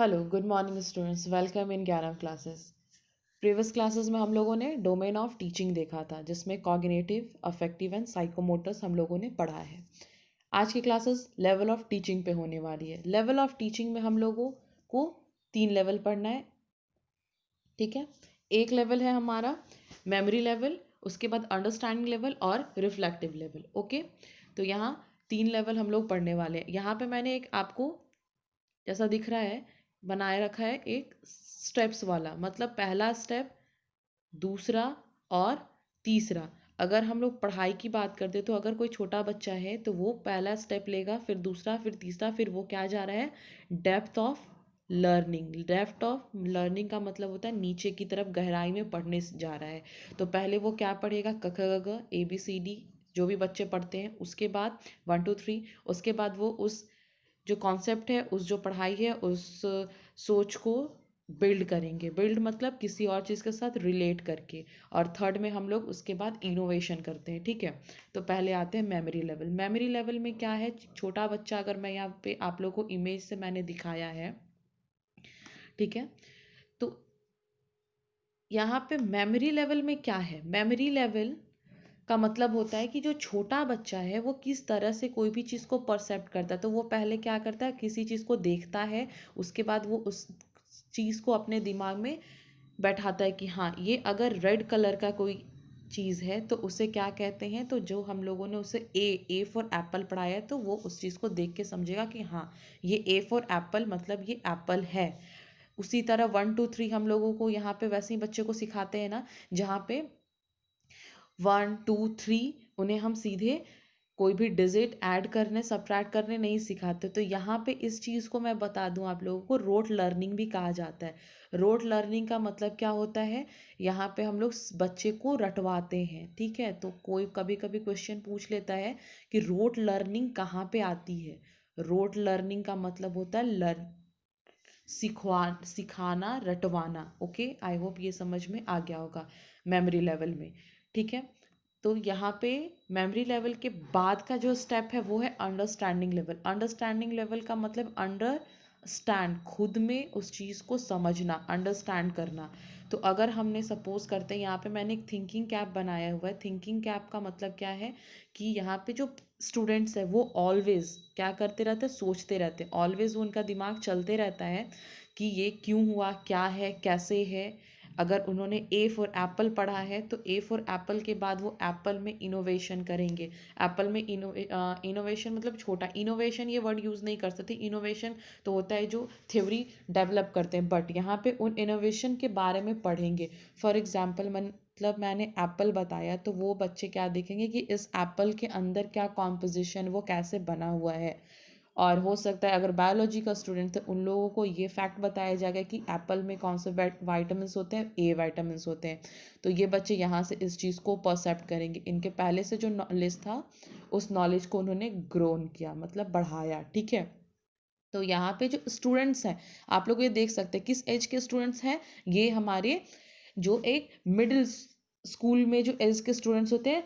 Hello good morning students, welcome in ज्ञानम classes. Previous classes में हम लोगों ने डोमेन ऑफ टीचिंग देखा था, जिसमें कॉग्निटिव, अफेक्टिव एंड साइकोमोटर्स हम लोगों ने पढ़ा है। आज की क्लासेस लेवल ऑफ टीचिंग पे होने वाली है। लेवल ऑफ टीचिंग में हम लोगों को 3 लेवल पढ़ना है, ठीक है। एक लेवल है हमारा मेमोरी लेवल, उसके बाद अंडरस्टैंडिंग लेवल और रिफ्लेक्टिव लेवल। ओके, तो यहाँ 3 लेवल हम लोग पढ़ने वाले हैं। यहाँ पे मैंने एक आपको जैसा दिख रहा है बनाए रखा है, एक स्टेप्स वाला, मतलब पहला स्टेप, दूसरा और तीसरा। अगर हम लोग पढ़ाई की बात करते तो अगर कोई छोटा बच्चा है तो वो पहला स्टेप लेगा, फिर दूसरा, फिर तीसरा, फिर वो क्या जा रहा है, depth of learning. Depth of learning का मतलब होता है नीचे की तरफ गहराई में पढ़ने जा रहा है। तो पहले वो क्या पढ़ेगा, क ख ग घ ABCD जो भी बच्चे पढ़ते हैं, उसके बाद 1 2 3, उसके बाद वो उस जो कॉन्सेप्ट है, उस जो पढ़ाई है, उस सोच को बिल्ड करेंगे। बिल्ड मतलब किसी और चीज़ के साथ रिलेट करके। और थर्ड में हम लोग उसके बाद इनोवेशन करते हैं, ठीक है। तो पहले आते हैं मेमोरी लेवल। मेमोरी लेवल में क्या है, छोटा बच्चा, अगर मैं यहाँ पे आप लोगों को इमेज से मैंने दिखाया है, ठीक है। तो यहाँ पे मेमोरी लेवल में क्या है, मेमोरी लेवल का मतलब होता है कि जो छोटा बच्चा है वो किस तरह से कोई भी चीज़ को परसेप्ट करता है। तो वो पहले क्या करता है, किसी चीज़ को देखता है, उसके बाद वो उस चीज़ को अपने दिमाग में बैठाता है कि हाँ, ये अगर रेड कलर का कोई चीज़ है तो उसे क्या कहते हैं। तो जो हम लोगों ने उसे ए फॉर एप्पल पढ़ाया है, तो वो उस चीज़ को देख के समझेगा कि हाँ, ये ए फॉर एप्पल मतलब ये एप्पल है। उसी तरह 1 2 3 हम लोगों को यहाँ पे वैसे ही बच्चे को सिखाते हैं ना, जहाँ पे 1 2 3 उन्हें हम सीधे कोई भी डिजिट ऐड करने सब्ट्रैक्ट करने नहीं सिखाते। तो यहाँ पे इस चीज़ को मैं बता दूँ आप लोगों को, रोट लर्निंग भी कहा जाता है। रोट लर्निंग का मतलब क्या होता है, यहाँ पे हम लोग बच्चे को रटवाते हैं, ठीक है। तो कोई कभी कभी क्वेश्चन पूछ लेता है कि रोट लर्निंग कहाँ पे आती है। रोट लर्निंग का मतलब होता है सिखाना, रटवाना। ओके, आई होप ये समझ में आ गया होगा मेमोरी लेवल में, ठीक है। तो यहाँ पे मेमोरी लेवल के बाद का जो स्टेप है वो है अंडरस्टैंडिंग लेवल। अंडरस्टैंडिंग लेवल का मतलब अंडरस्टैंड, खुद में उस चीज़ को समझना, अंडरस्टैंड करना। तो अगर हमने सपोज करते हैं, यहाँ पे मैंने एक थिंकिंग कैप बनाया हुआ है। थिंकिंग कैप का मतलब क्या है कि यहाँ पे जो स्टूडेंट्स है वो ऑलवेज क्या करते रहते हैं, सोचते रहते हैं। ऑलवेज उनका दिमाग चलते रहता है कि ये क्यों हुआ, क्या है, कैसे है। अगर उन्होंने ए फॉर एप्पल पढ़ा है तो ए फॉर एप्पल के बाद वो एप्पल में इनोवेशन करेंगे। एप्पल में इनोवेशन मतलब छोटा, इनोवेशन ये वर्ड यूज़ नहीं कर सकते। इनोवेशन तो होता है जो थ्योरी डेवलप करते हैं, बट यहाँ पे उन इनोवेशन के बारे में पढ़ेंगे। फॉर एग्जाम्पल मतलब मैंने एप्पल बताया, तो वो बच्चे क्या देखेंगे कि इस एप्पल के अंदर क्या कॉम्पोजिशन, वो कैसे बना हुआ है। और हो सकता है अगर बायोलॉजी का स्टूडेंट तो उन लोगों को ये फैक्ट बताया जाएगा कि एप्पल में कौन से वाइटामिन्स होते हैं, ए वाइटामिन्स होते हैं। तो ये बच्चे यहाँ से इस चीज़ को परसेप्ट करेंगे। इनके पहले से जो नॉलेज था, उस नॉलेज को उन्होंने ग्रोन किया, मतलब बढ़ाया, ठीक है। तो यहाँ पे जो स्टूडेंट्स हैं, आप लोग ये देख सकते हैं किस एज के स्टूडेंट्स हैं। ये हमारे जो एक मिडिल स्कूल में जो एज के स्टूडेंट्स होते हैं,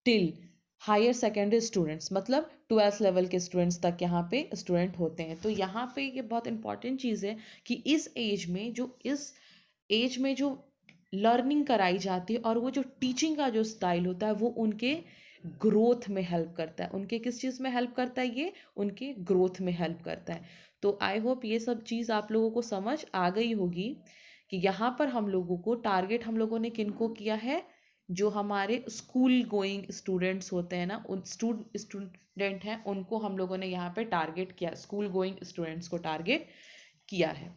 टिल हायर सेकेंडरी स्टूडेंट्स, मतलब 12th लेवल के स्टूडेंट्स तक यहाँ पे स्टूडेंट होते हैं। तो यहाँ पे ये बहुत इंपॉर्टेंट चीज़ है कि इस एज में जो लर्निंग कराई जाती है और वो जो टीचिंग का जो स्टाइल होता है, वो उनके ग्रोथ में हेल्प करता है। उनके किस चीज़ में हेल्प करता है, ये उनके ग्रोथ में हेल्प करता है। तो आई होप ये सब चीज़ आप लोगों को समझ आ गई होगी कि यहाँ पर हम लोगों को टारगेट, हम लोगों ने किनको किया है, जो हमारे स्कूल गोइंग स्टूडेंट्स होते हैं ना, उन स्टूडेंट हैं, उनको हम लोगों ने यहाँ पे टारगेट किया, स्कूल गोइंग स्टूडेंट्स को टारगेट किया है।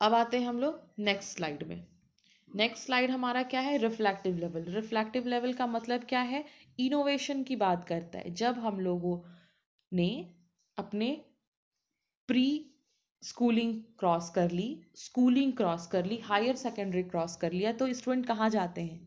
अब आते हैं हम लोग नेक्स्ट स्लाइड में। नेक्स्ट स्लाइड हमारा क्या है, रिफ्लेक्टिव लेवल। रिफ्लेक्टिव लेवल का मतलब क्या है, इनोवेशन की बात करता है। जब हम लोगों ने अपने प्री स्कूलिंग क्रॉस कर ली, स्कूलिंग क्रॉस कर ली, हायर सेकेंडरी क्रॉस कर लिया, तो स्टूडेंट कहाँ जाते हैं,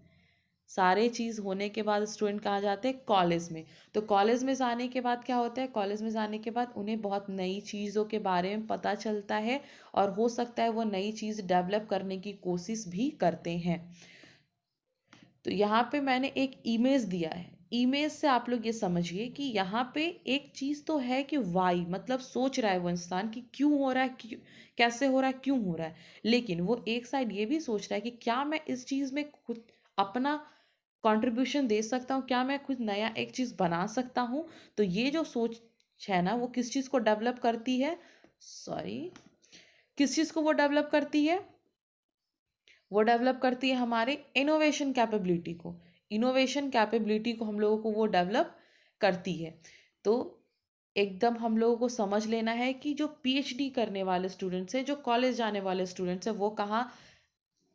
सारे चीज़ होने के बाद स्टूडेंट कहाँ जाते हैं, कॉलेज में। तो कॉलेज में जाने के बाद क्या होता है, कॉलेज में जाने के बाद उन्हें बहुत नई चीज़ों के बारे में पता चलता है, और हो सकता है वो नई चीज़ डेवलप करने की कोशिश भी करते हैं। तो यहाँ पे मैंने एक इमेज दिया है, इमेज से आप लोग ये समझिए कि यहाँ पे एक चीज़ तो है कि वाई मतलब सोच रहा है वो इंसान कि क्यों हो रहा है, क्यों कैसे हो रहा है, क्यों हो रहा है, लेकिन वो एक साइड ये भी सोच रहा है कि क्या मैं इस चीज़ में खुद अपना कंट्रीब्यूशन दे सकता हूँ, क्या मैं कुछ नया एक चीज़ बना सकता हूँ। तो ये जो सोच है ना वो किस चीज़ को डेवलप करती है, सॉरी, किस चीज़ को वो डेवलप करती है, वो डेवलप करती है हमारे इनोवेशन कैपेबिलिटी को। इनोवेशन कैपेबिलिटी को हम लोगों को वो डेवलप करती है। तो एकदम हम लोगों को समझ लेना है कि जो पीएचडी करने वाले स्टूडेंट्स हैं, जो कॉलेज जाने वाले स्टूडेंट्स हैं, वो कहाँ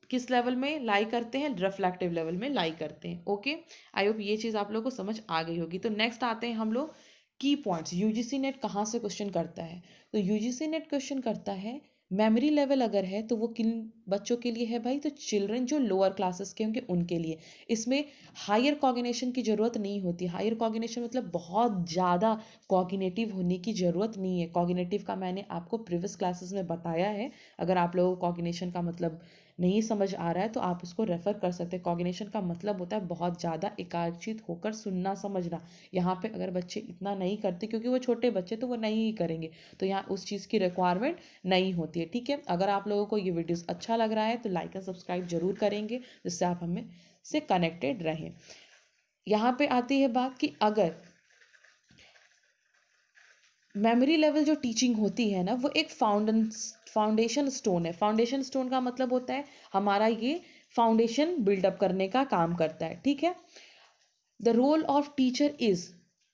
किस लेवल में लाई करते हैं, रिफ्लेक्टिव लेवल में लाई करते हैं। ओके, आई होप ये चीज़ आप लोगों को समझ आ गई होगी। तो नेक्स्ट आते हैं हम लोग की पॉइंट्स, यूजीसी नेट कहाँ से क्वेश्चन करता है। तो यूजीसी नेट क्वेश्चन करता है मेमोरी लेवल अगर है तो वो किन बच्चों के लिए है भाई, तो चिल्ड्रन जो लोअर क्लासेस के होंगे उनके लिए। इसमें हायर कॉग्निशन की ज़रूरत नहीं होती। हायर कॉग्निशन मतलब बहुत ज़्यादा कॉग्निटिव होने की ज़रूरत नहीं है। कॉग्निटिव का मैंने आपको प्रीवियस क्लासेस में बताया है। अगर आप लोगों को कॉग्निशन का मतलब नहीं समझ आ रहा है तो आप उसको रेफर कर सकते हैं। कॉग्निशन का मतलब होता है बहुत ज़्यादा एकाग्रचित होकर सुनना समझना। यहाँ पे अगर बच्चे इतना नहीं करते क्योंकि वो छोटे बच्चे तो वो नहीं ही करेंगे, तो यहाँ उस चीज़ की रिक्वायरमेंट नहीं होती है। ठीक है, अगर आप लोगों को ये वीडियोस अच्छा लग रहा है तो लाइक एंड सब्सक्राइब जरूर करेंगे जिससे आप हमें से कनेक्टेड रहें। यहाँ पे आती है बात कि अगर मेमोरी लेवल जो टीचिंग होती है ना वो एक फाउंडेशन स्टोन है। फाउंडेशन स्टोन का मतलब होता है हमारा ये फाउंडेशन बिल्डअप करने का काम करता है। ठीक है, the role of teacher is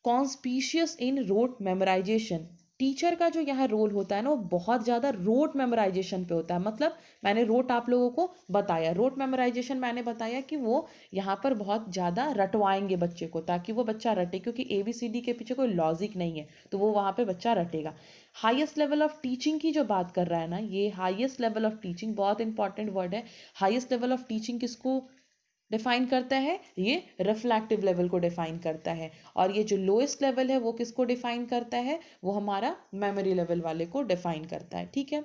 conspicuous in rote memorisation. Teacher का जो यहाँ रोल होता है ना वो बहुत ज़्यादा रोट मेमोराइजेशन पे होता है। मतलब मैंने रोट आप लोगों को बताया, रोट मेमोराइजेशन मैंने बताया कि वो यहाँ पर बहुत ज़्यादा रटवाएंगे बच्चे को ताकि वो बच्चा रटे, क्योंकि ABCD के पीछे कोई लॉजिक नहीं है तो वो वहाँ पे बच्चा रटेगा। हाईएस्ट लेवल ऑफ टीचिंग की जो बात कर रहा है ना, ये हाईएस्ट लेवल ऑफ टीचिंग बहुत इंपॉर्टेंट वर्ड है। हाईएस्ट लेवल ऑफ टीचिंग किसको डिफाइन करता है, ये रिफ्लेक्टिव लेवल को डिफाइन करता है। और ये जो लोएस्ट लेवल है वो किसको डिफाइन करता है, वो हमारा मेमोरी लेवल वाले को डिफाइन करता है। ठीक है,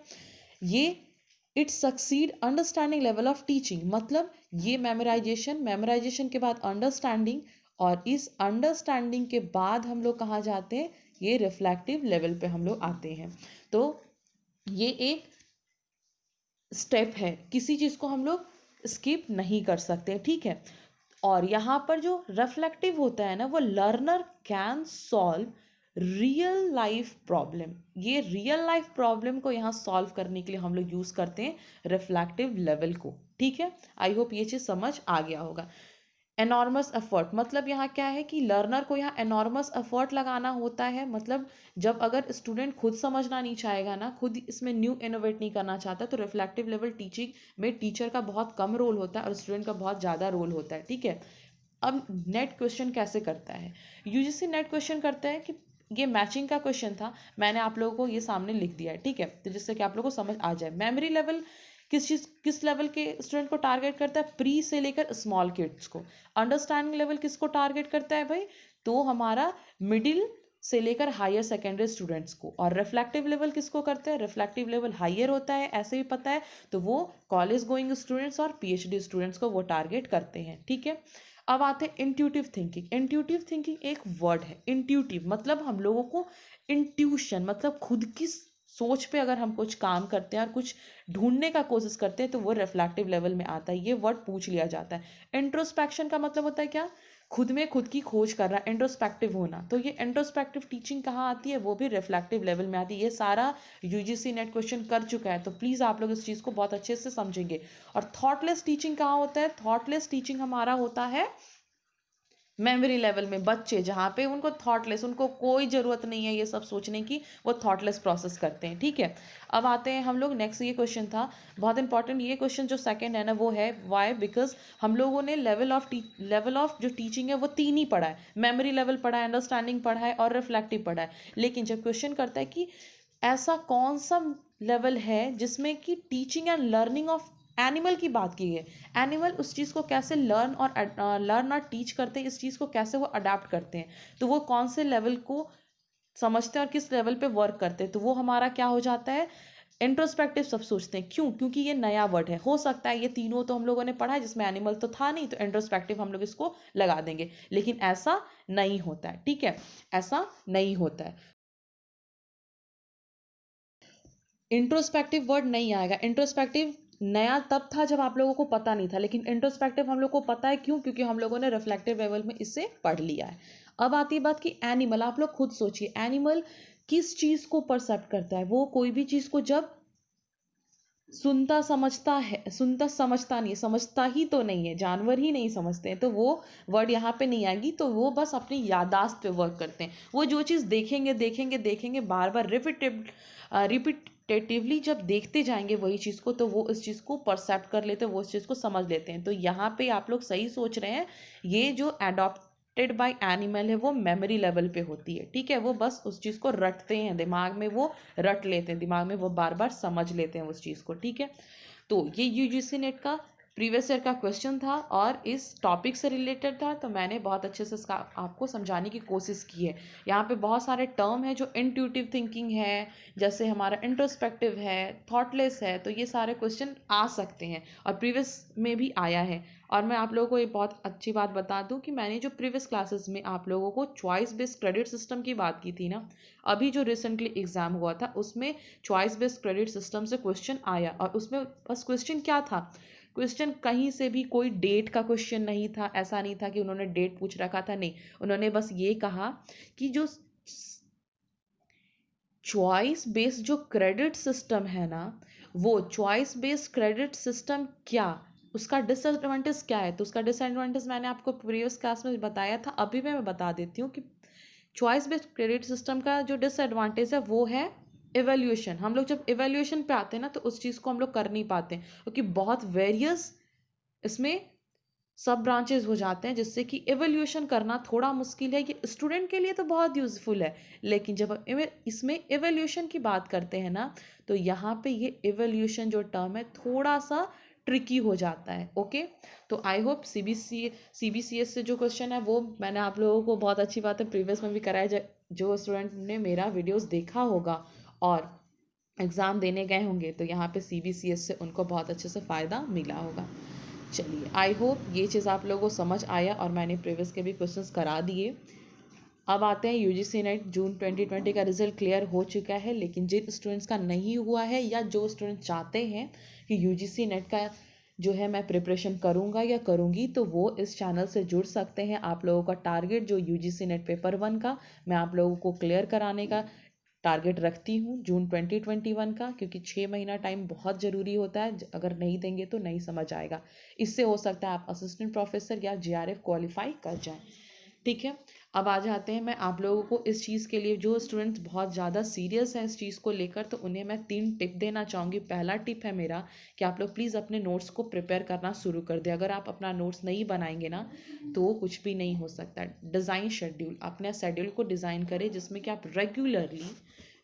ये it succeed understanding level of teaching, मतलब ये मेमोराइजेशन, मेमोराइजेशन के बाद अंडरस्टैंडिंग, और इस अंडरस्टैंडिंग के बाद हम लोग कहाँ जाते हैं, ये रिफ्लेक्टिव लेवल पे हम लोग आते हैं। तो ये एक स्टेप है, किसी चीज़ को हम लोग स्किप नहीं कर सकते। ठीक है, और यहाँ पर जो रिफ्लेक्टिव होता है ना वो learner can solve real life problem. ये रियल लाइफ प्रॉब्लम को यहाँ सॉल्व करने के लिए हम लोग यूज़ करते हैं रिफ्लेक्टिव लेवल को। ठीक है, आई होप ये चीज़ समझ आ गया होगा। एनॉर्मस एफर्ट मतलब यहाँ क्या है कि लर्नर को यहाँ एनॉर्मस एफर्ट लगाना होता है। मतलब जब अगर स्टूडेंट खुद समझना नहीं चाहेगा ना, खुद इसमें न्यू इनोवेट नहीं करना चाहता, तो रिफ्लेक्टिव लेवल टीचिंग में टीचर का बहुत कम रोल होता है और स्टूडेंट का बहुत ज़्यादा रोल होता है। ठीक है, अब नेट क्वेश्चन कैसे करता है, यूजीसी नेट क्वेश्चन करता है कि ये मैचिंग का क्वेश्चन था, मैंने आप लोगों को ये सामने लिख दिया है। ठीक है, तो जिससे कि आप लोगों को समझ आ जाए। मेमोरी लेवल किस लेवल के स्टूडेंट को टारगेट करता है, प्री से लेकर स्मॉल किड्स को। अंडरस्टैंडिंग लेवल किसको टारगेट करता है भाई, तो हमारा मिडिल से लेकर हायर सेकेंडरी स्टूडेंट्स को। और रिफ्लेक्टिव लेवल किसको करते हैं, रिफ्लेक्टिव लेवल हायर होता है, ऐसे भी पता है, तो वो कॉलेज गोइंग स्टूडेंट्स और पीएचडी स्टूडेंट्स को वो टारगेट करते हैं। ठीक है, अब आते हैं इंट्यूटिव थिंकिंग। इंट्यूटिव थिंकिंग एक वर्ड है, इंट्यूटिव मतलब हम लोगों को इंट्यूशन मतलब खुद की सोच पे अगर हम कुछ काम करते हैं और कुछ ढूंढने का कोशिश करते हैं तो वो रिफ्लेक्टिव लेवल में आता है। ये वर्ड पूछ लिया जाता है। इंट्रोस्पेक्शन का मतलब होता है क्या, खुद में खुद की खोज करना, इंट्रोस्पेक्टिव होना। तो ये इंट्रोस्पेक्टिव टीचिंग कहाँ आती है, वो भी रिफ्लेक्टिव लेवल में आती है। ये सारा यूजीसी नेट क्वेश्चन कर चुका है, तो प्लीज़ आप लोग इस चीज़ को बहुत अच्छे से समझेंगे। और थॉटलेस टीचिंग कहाँ होता है, थॉटलेस टीचिंग हमारा होता है मेमोरी लेवल में। बच्चे जहाँ पे उनको थॉटलेस, उनको कोई ज़रूरत नहीं है ये सब सोचने की, वो थॉटलेस प्रोसेस करते हैं। ठीक है, अब आते हैं हम लोग नेक्स्ट, ये क्वेश्चन था बहुत इंपॉर्टेंट। ये क्वेश्चन जो सेकंड है ना वो है वाई, बिकॉज हम लोगों ने लेवल ऑफ जो टीचिंग है वो तीन ही पढ़ा है, मेमोरी लेवल पढ़ा है, अंडरस्टैंडिंग पढ़ा है और रिफ्लेक्टिव पढ़ा है। लेकिन जब क्वेश्चन करता है कि ऐसा कौन सा लेवल है जिसमें कि teaching and learning of animal की बात की है, एनिमल उस चीज़ को कैसे लर्न और टीच करते हैं, इस चीज़ को कैसे वो अडाप्ट करते हैं, तो वो कौन से लेवल को समझते हैं और किस लेवल पे वर्क करते हैं, तो वो हमारा क्या हो जाता है, इंट्रोस्पेक्टिव सब सोचते हैं, क्यों? क्योंकि ये नया वर्ड है, हो सकता है ये तीनों तो हम लोगों ने पढ़ा है जिसमें एनिमल तो था नहीं, तो इंट्रोस्पेक्टिव हम लोग इसको लगा देंगे, लेकिन ऐसा नहीं होता है, ठीक है, ऐसा नहीं होता है। इंट्रोस्पेक्टिव वर्ड नहीं आएगा। इंट्रोस्पेक्टिव नया तब था जब आप लोगों को पता नहीं था, लेकिन इंट्रोस्पेक्टिव हम लोग को पता है, क्यों? क्योंकि हम लोगों ने रिफ्लेक्टिव लेवल में इसे पढ़ लिया है। अब आती है बात कि एनिमल, आप लोग खुद सोचिए एनिमल किस चीज को परसेप्ट करता है? वो कोई भी चीज को जब सुनता समझता है, सुनता समझता नहीं, समझता ही तो नहीं है, जानवर ही नहीं समझते हैं, तो वो वर्ड यहाँ पे नहीं आएगी। तो वो बस अपनी यादाश्त पे वर्क करते हैं। वो जो चीज़ देखेंगे देखेंगे देखेंगे, बार बार रिपीटेटिवली जब देखते जाएंगे वही चीज़ को, तो वो इस चीज़ को परसेप्ट कर लेते हैं, वो इस चीज़ को समझ लेते हैं। तो यहाँ पे आप लोग सही सोच रहे हैं, ये जो एडॉप्टेड बाय एनिमल है वो मेमोरी लेवल पे होती है, ठीक है। वो बस उस चीज़ को रटते हैं दिमाग में, वो रट लेते हैं दिमाग में, वो बार बार समझ लेते हैं उस चीज़ को, ठीक है। तो ये यूजीसी नेट का प्रीवियस ईयर का क्वेश्चन था और इस टॉपिक से रिलेटेड था, तो मैंने बहुत अच्छे से इसका आपको समझाने की कोशिश की है। यहाँ पे बहुत सारे टर्म है जो इंट्यूटिव थिंकिंग है, जैसे हमारा इंट्रोस्पेक्टिव है, थॉटलेस है, तो ये सारे क्वेश्चन आ सकते हैं और प्रीवियस में भी आया है। और मैं आप लोगों को एक बहुत अच्छी बात बता दूं कि मैंने जो प्रीवियस क्लासेस में आप लोगों को चॉइस बेस्ड क्रेडिट सिस्टम की बात की थी ना, अभी जो रिसेंटली एग्जाम हुआ था उसमें चॉइस बेस्ड क्रेडिट सिस्टम से क्वेश्चन आया, और उसमें बस क्वेश्चन क्या था, क्वेश्चन कहीं से भी कोई डेट का क्वेश्चन नहीं था। ऐसा नहीं था कि उन्होंने डेट पूछ रखा था, नहीं, उन्होंने बस ये कहा कि जो चॉइस बेस्ड जो क्रेडिट सिस्टम है ना, वो चॉइस बेस्ड क्रेडिट सिस्टम क्या, उसका डिसएडवांटेज क्या है। तो उसका डिसएडवांटेज मैंने आपको प्रीवियस क्लास में बताया था, अभी मैं बता देती हूँ कि चॉइस बेस्ड क्रेडिट सिस्टम का जो डिसएडवांटेज है वो है इवैल्यूएशन। हम लोग जब इवैल्यूएशन पे आते हैं ना, तो उस चीज़ को हम लोग कर नहीं पाते, क्योंकि बहुत वेरियस इसमें सब ब्रांचेज हो जाते हैं, जिससे कि इवैल्यूएशन करना थोड़ा मुश्किल है। ये स्टूडेंट के लिए तो बहुत यूज़फुल है, लेकिन जब इसमें इवैल्यूएशन की बात करते हैं ना, तो यहाँ पे ये इवैल्यूएशन जो टर्म है थोड़ा सा ट्रिकी हो जाता है, ओके। तो आई होप सीबीसीएस से जो क्वेश्चन है वो मैंने आप लोगों को, बहुत अच्छी बात है, प्रीवियस में भी कराया। जो स्टूडेंट ने मेरा वीडियोस देखा होगा और एग्ज़ाम देने गए होंगे, तो यहाँ पे सीबीसीएस से उनको बहुत अच्छे से फ़ायदा मिला होगा। चलिए, आई होप ये चीज़ आप लोगों को समझ आया और मैंने प्रीवियस के भी क्वेश्चंस करा दिए। अब आते हैं यूजीसी नेट जून 2020 का रिजल्ट क्लियर हो चुका है, लेकिन जिन स्टूडेंट्स का नहीं हुआ है या जो स्टूडेंट चाहते हैं कि यूजीसी नेट का जो है मैं प्रिपरेशन करूंगा या करूंगी, तो वो इस चैनल से जुड़ सकते हैं। आप लोगों का टारगेट जो यूजीसी नेट पेपर 1 का मैं आप लोगों को क्लियर कराने का टारगेट रखती हूँ जून 2021 का, क्योंकि 6 महीना टाइम बहुत ज़रूरी होता है, अगर नहीं देंगे तो नहीं समझ आएगा। इससे हो सकता है आप असिस्टेंट प्रोफेसर या जेआरएफ क्वालिफाई कर जाएं, ठीक है। अब आ जाते हैं, मैं आप लोगों को इस चीज़ के लिए, जो स्टूडेंट्स बहुत ज़्यादा सीरियस हैं इस चीज़ को लेकर, तो उन्हें मैं 3 टिप देना चाहूँगी। पहला टिप है मेरा कि आप लोग प्लीज़ अपने नोट्स को प्रिपेयर करना शुरू कर दें। अगर आप अपना नोट्स नहीं बनाएंगे ना, तो कुछ भी नहीं हो सकता। डिज़ाइन शेड्यूल, अपने शेड्यूल को डिज़ाइन करें जिसमें कि आप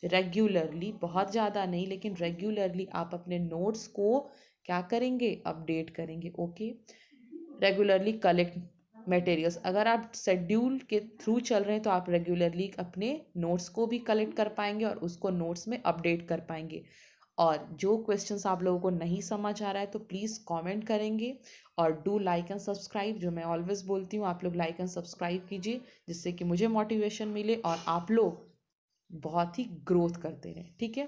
रेगुलरली, बहुत ज़्यादा नहीं लेकिन रेगुलरली आप अपने नोट्स को क्या करेंगे, अपडेट करेंगे, ओके। रेगुलरली कलेक्ट मटेरियल्स, अगर आप शेड्यूल के थ्रू चल रहे हैं तो आप रेगुलरली अपने नोट्स को भी कलेक्ट कर पाएंगे और उसको नोट्स में अपडेट कर पाएंगे। और जो क्वेश्चंस आप लोगों को नहीं समझ आ रहा है तो प्लीज़ कमेंट करेंगे, और डू लाइक एंड सब्सक्राइब, जो मैं ऑलवेज बोलती हूँ, आप लोग लाइक एंड सब्सक्राइब कीजिए, जिससे कि मुझे मोटिवेशन मिले और आप लोग बहुत ही ग्रोथ करते रहें, ठीक है।